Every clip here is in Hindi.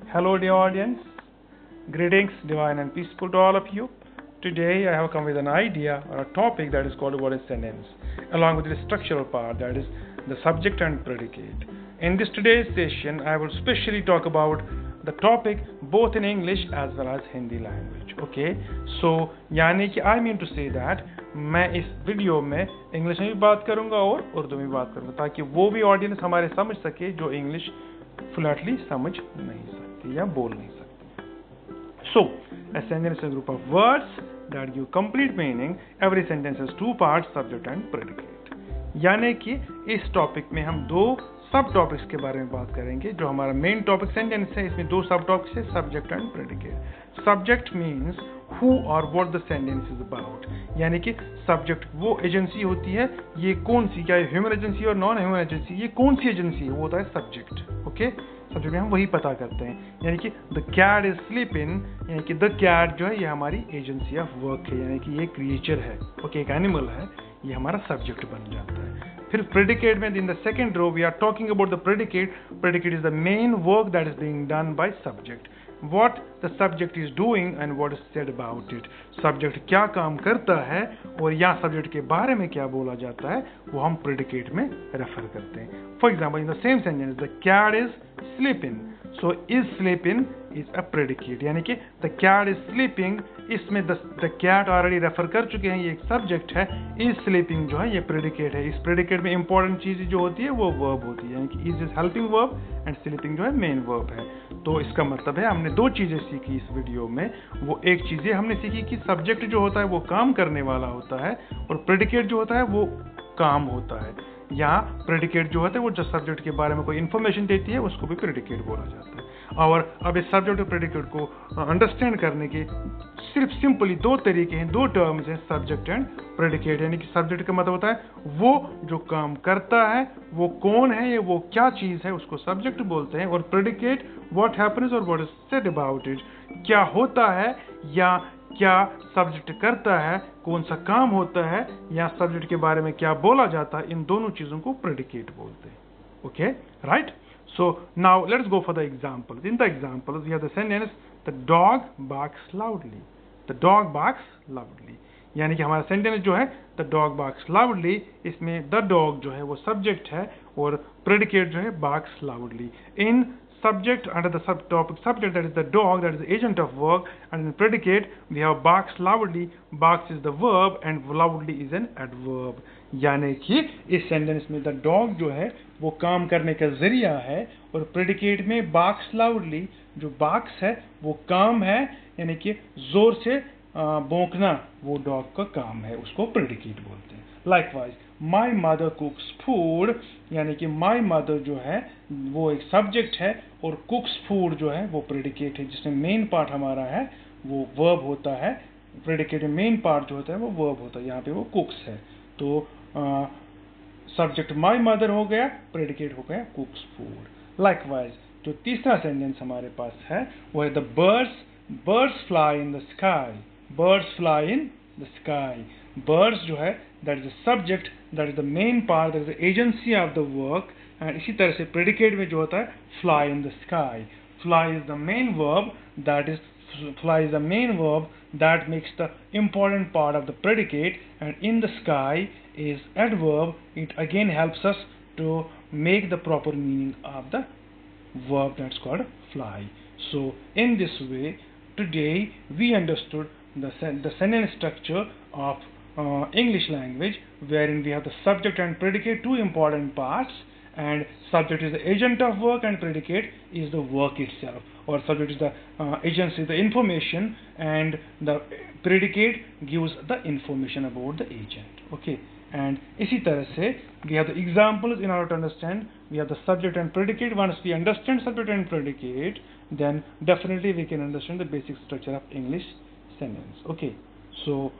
Hello, dear audience. Greetings, divine and peaceful to all of you. Today, I have come with an idea or a topic that is called what is sentence, along with the structural part, that is the subject and predicate. In this today's session, I will specially talk about the topic both in English as well as Hindi language. Okay, so यानी कि I mean to say that मैं इस वीडियो में इंग्लिश में भी बात करूंगा और उर्दू में भी बात करूंगा ताकि वो भी ऑडियंस हमारे समझ सके जो इंग्लिश फ्लैटली समझ नहीं सकती या बोल नहीं सकती. So, a sentence is a group of words that give complete meaning. Every sentence has two parts, subject and predicate. यानी कि इस टॉपिक में हम दो सब टॉपिक्स के बारे में बात करेंगे. जो हमारा मेन टॉपिक सेंटेंस है, इसमें दो सब टॉपिक्स है, subject and predicate. Subject means who और what the sentence is about. यानी कि सब्जेक्ट वो एजेंसी होती है, ये कौन सी, क्या ह्यूमन एजेंसी और नॉन ह्यूमन एजेंसी, ये कौन सी एजेंसी है, वो होता है सब्जेक्ट. ओके, सब्जेक्ट में हम वही पता करते हैं. यानी कि द कैट इज स्लीपिंग, यानी कि द कैट जो है ये हमारी एजेंसी ऑफ वर्क है, यानी कि ये क्रिएचर है. ओके, एक एनिमल है, ये हमारा सब्जेक्ट बन जाता है. फिर प्रेडिकेट में in the second row we are talking about the predicate. Predicate is the main work that is being done by subject. What the subject is doing and what is said about it. Subject क्या काम करता है और या सब्जेक्ट के बारे में क्या बोला जाता है, वो हम प्रेडिकेट में रेफर करते हैं. For example in the same sentence the cat is sleeping, so is sleeping is a predicate. यानी कि द कैट इज स्लीपिंग, इसमें द कैट ऑलरेडी रेफर कर चुके हैं, ये एक सब्जेक्ट है. इज स्लीपिंग जो है ये प्रेडिकेट है. इस प्रेडिकेट में इंपॉर्टेंट चीज जो होती है वो वर्ब होती है, यानी कि is helping verb and sleeping जो है मेन वर्ब है. तो इसका मतलब है हमने दो चीजें सीखी इस वीडियो में. वो एक चीजें हमने सीखी कि सब्जेक्ट जो होता है वो काम करने वाला होता है और प्रेडिकेट जो होता है वो काम होता है. यहाँ प्रेडिकेट जो होता है वो जो सब्जेक्ट के बारे में कोई इन्फॉर्मेशन देती है उसको भी प्रेडिकेट बोला जाता है. और अब इस सब्जेक्ट और प्रेडिकेट को अंडरस्टैंड करने के सिर्फ सिंपली दो तरीके हैं, दो टर्म्स हैं, सब्जेक्ट एंड प्रेडिकेट. यानी कि सब्जेक्ट का मतलब होता है वो जो काम करता है, वो कौन है, ये वो क्या चीज है, उसको सब्जेक्ट बोलते हैं. और प्रेडिकेट व्हाट हैपेंस और what is said about it, क्या होता है या क्या सब्जेक्ट करता है, कौन सा काम होता है या सब्जेक्ट के बारे में क्या बोला जाता है, इन दोनों चीजों को प्रेडिकेट बोलते हैं. Okay, right. So now let's go for the examples. In the examples we have the sentence the dog barks loudly. The dog barks loudly. यानी कि हमारा सेंटेंस जो है the dog barks loudly, इसमें the dog जो है वो सब्जेक्ट है और प्रेडिकेट जो है barks loudly. In subject under the subtopic subject, that is the dog, that is the agent of work, and in predicate we have barks loudly. Barks is the verb and loudly is an adverb. यानी कि इस सेंटेंस में द डॉग जो है वो काम करने का जरिया है और प्रेडिकेट में बार्क्स लाउडली, जो बार्क्स है वो काम है, यानी कि जोर से भौंकना वो डॉग का काम है, उसको प्रेडिकेट बोलते हैं. लाइकवाइज माई मदर कुक्स फूड, यानी कि माई मदर जो है वो एक सब्जेक्ट है और कुक्स फूड जो है वो प्रेडिकेट है, जिसमें मेन पार्ट हमारा है वो वर्ब होता है. प्रेडिकेट में मेन पार्ट जो होता है वो वर्ब होता है, यहाँ पे वो कुक्स है. तो सब्जेक्ट माई मदर हो गया, प्रेडिकेट हो गया कुक्स फूड. लाइकवाइज जो तीसरा सेंटेंस हमारे पास है वो है the birds fly in the sky. Birds fly in the sky. Birds जो है that is the subject, that is the main part, that is the agency of the work. And इसी तरह से प्रेडिकेट में जो होता है fly in the sky. Fly is the main verb, that is fly is the main verb that makes the important part of the predicate, and in the sky is adverb. It again helps us to make the proper meaning of the verb that's called fly. So in this way today we understood the sentence structure of English language, wherein we have the subject and predicate, two important parts, and subject is the agent of work and predicate is the work itself, or subject is the agency, the information, and the predicate gives the information about the agent. Okay, and इसी तरह से we have the examples in order to understand. We have the subject and predicate. Once we understand subject and predicate, then definitely we can understand the basic structure of English sentence. Okay, so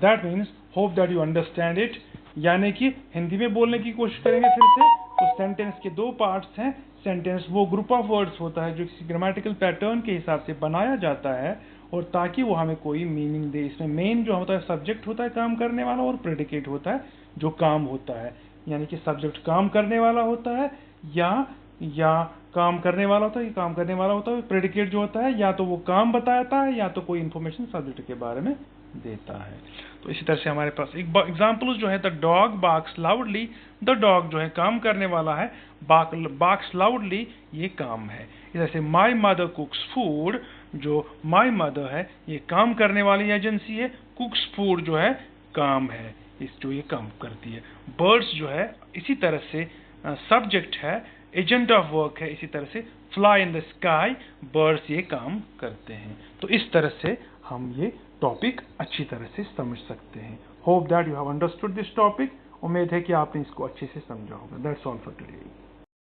that means hope that you understand it. यानी कि हिंदी में बोलने की कोशिश करेंगे फिर से. तो सेंटेंस के दो पार्ट्स हैं. सेंटेंस वो ग्रुप ऑफ वर्ड्स होता है जो किसी ग्रामेटिकल पैटर्न के हिसाब से बनाया जाता है और ताकि वो हमें कोई मीनिंग दे. इसमें मेन जो होता है सब्जेक्ट होता है काम करने वाला और प्रेडिकेट होता है जो काम होता है. यानी कि सब्जेक्ट काम करने वाला होता है या काम करने वाला होता है, ये काम करने वाला होता है। प्रेडिकेट जो होता है या तो वो काम बताता है या तो कोई इंफॉर्मेशन सब्जेक्ट के बारे में देता है। तो इसी तरह से हमारे पास एक एग्जाम्पल जो है, the dog barks loudly, the dog जो है काम करने वाला है, बार्क्स लाउडली ये काम है। जैसे माई मदर कुक्स फूड, जो माई मदर है ये काम करने वाली एजेंसी है, कुक्स फूड जो है काम है, इस जो ये काम करती है। बर्ड्स जो है इसी तरह से सब्जेक्ट है, एजेंट ऑफ वर्क है, इसी तरह से fly in the sky, birds ये काम करते हैं। तो इस तरह से हम ये टॉपिक अच्छी तरह से समझ सकते हैं। Hope that you have understood this topic. उम्मीद है कि आपने इसको अच्छे से समझा होगा। That's all for today.